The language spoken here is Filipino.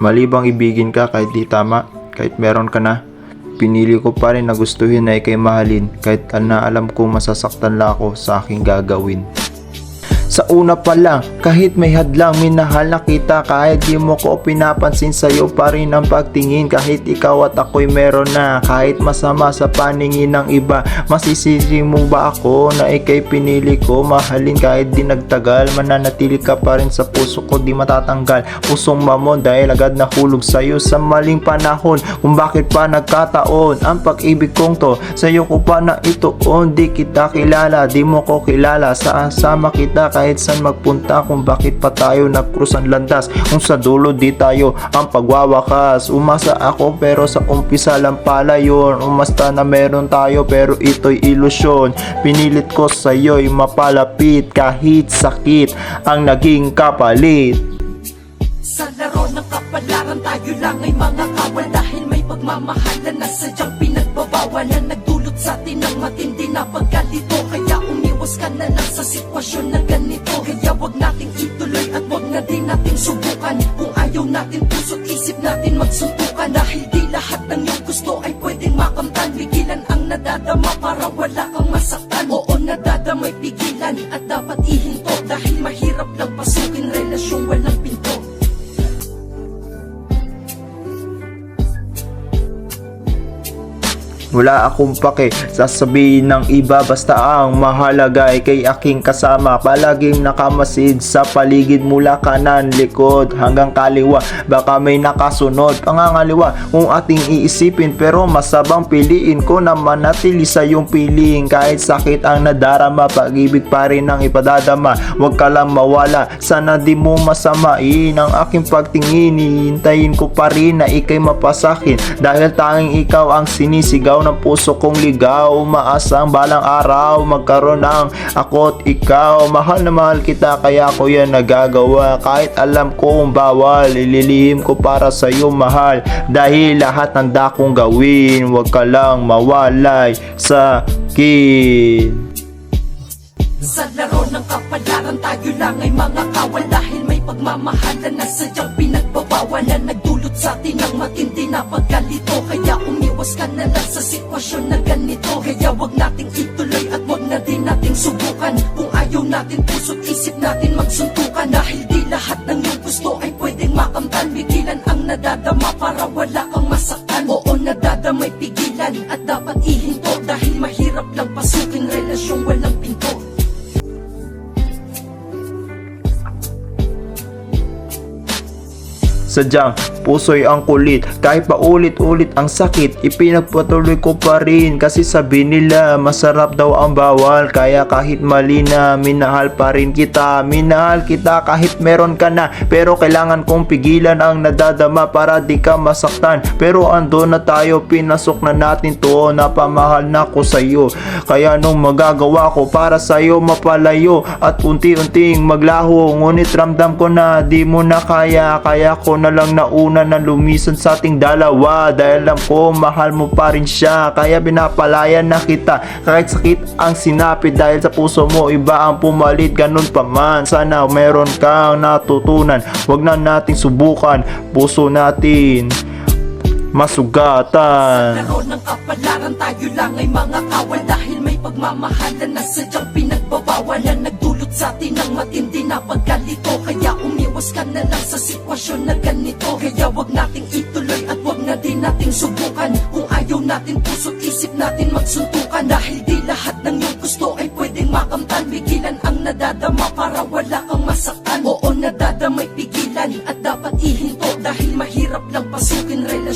Mali bang ibigin ka kahit di tama, kahit meron ka na? Pinili ko pa rin na gustuhin na ikay mahalin kahit na alam kong masasaktan lang ako sa aking gagawin. Sa una pa lang, kahit may hadlang, minahal na kita. Kahit di mo ko pinapansin, sa'yo pa rin ang pagtingin. Kahit ikaw at ako'y meron na, kahit masama sa paningin ng iba. Masisisi mo ba ako na ikay pinili ko? Mahalin kahit di nagtagal, mananatili ka pa rin sa puso ko, di matatanggal. Pusong mamon dahil agad nahulog sa'yo sa maling panahon. Kung bakit pa nagkataon ang pag-ibig kong to, sa'yo ko pa na ituon. Di kita kilala, di mo ko kilala, sama kita kahit saan magpunta. Kung bakit pa tayo nag-cross ang landas, kung sa dulo di tayo ang pagwawakas. Umasa ako pero sa umpisa lang pala yun. Umasta na meron tayo pero ito'y ilusyon. Pinilit ko sa'yo'y mapalapit kahit sakit ang naging kapalit. Sa laro ng kapalaran tayo lang ay mga kawal, dahil may pagmamahalan na sadyang pinagbabawalan. Nagdulot sa atin ng matindi na pagkalito, kaya umiwas ka na lang sa sitwasyon na ganito. Kaya wag nating ituloy at wag na din nating subukan. Kung ayaw natin, puso't isip natin magsuntukan. Dahil di lahat ng iyong gusto ay pwedeng makamtan. Pigilan ang nadadama para wala kang masaktan. Oo, nadadamay pigilan at dapat ihinto, dahil mahirap lang pasukin relasyong walang pinto. Wala akong pake sasabihin ng iba, basta ang mahalaga ay kay aking kasama. Palaging nakamasid sa paligid mula kanan, likod hanggang kaliwa. Baka may nakasunod pangangaliwa kung ating iisipin, pero masabang piliin ko na manatili sa iyong piling. Kahit sakit ang nadarama, pag-ibig pa rin ang ipadadama. Huwag ka lang mawala, sana di mo masamain ang aking pagtingin. Hihintayin ko pa rin na ikay mapasakin, dahil tanging ikaw ang sinisigaw ng puso kong ligaw. Umaasang balang araw magkaroon ng ako't ikaw. Mahal na mahal kita, kaya ko yan nagagawa. Kahit alam kong bawal, ililihim ko para sa'yo mahal. Dahil lahat handa kong gawin, huwag ka lang mawalay sa akin. Sa laro ng kapalaran tayo lang ay mga kawal, dahil may pagmamahalan na sadyang pinagbabawalan. Nagdulot sa atin ng matindi na pagkalito, kaya umiwas ka na lang sa sitwasyon na ganito. Kaya wag nating ituloy at wag na din nating subukan. Kung ayaw natin, puso't isip natin magsuntukan. Dahil di lahat ng iyong gusto ay pwedeng makamtan. Pigilan ang nadadama para wala kang masaktan. Oo, nadadamay pigilan at dapat ihinto, dahil mahirap lang pasukin relasyong walang pinto. Sadyang puso'y ang kulit, kahit pa ulit-ulit ang sakit, ipinagpatuloy ko pa rin. Kasi sabi nila masarap daw ang bawal, kaya kahit mali na, minahal pa rin kita. Minahal kita kahit meron ka na, pero kailangan kong pigilan ang nadadama para di ka masaktan. Pero ando na tayo, pinasok na natin to, napamahal na ko sa'yo. Kaya nung magagawa ko para sa'yo mapalayo at unti-unting maglaho, ngunit ramdam ko na di mo na kaya ko na lang nauna na lumisan sa ating dalawa. Dahil alam ko mahal mo pa rin siya, kaya pinapalayan na kita kahit sakit ang sinapit. Dahil sa puso mo iba ang pumalit, ganun pa man sana meron kang natutunan. Wag na nating subukan, puso natin masugatan. Laro ng kapalaran tayo lang ay mga kawal, dahil may pagmamahalan na sadyang pinagbabawalan. Nagdulot sa atin ng matindi na pagkalito, kaya umiwas ka na lang sa sitwasyon na ganito. Kaya wag nating ituloy at wag na din nating subukan. Kung ayaw natin, puso't isip natin magsuntukan. Dahil di lahat ng iyong gusto ay pwedeng makamtan. Pigilan ang nadadama para wala kang masaktan. Oo, nadadamay pigilan at dapat ihinto, dahil mahirap lang pasukin relasyon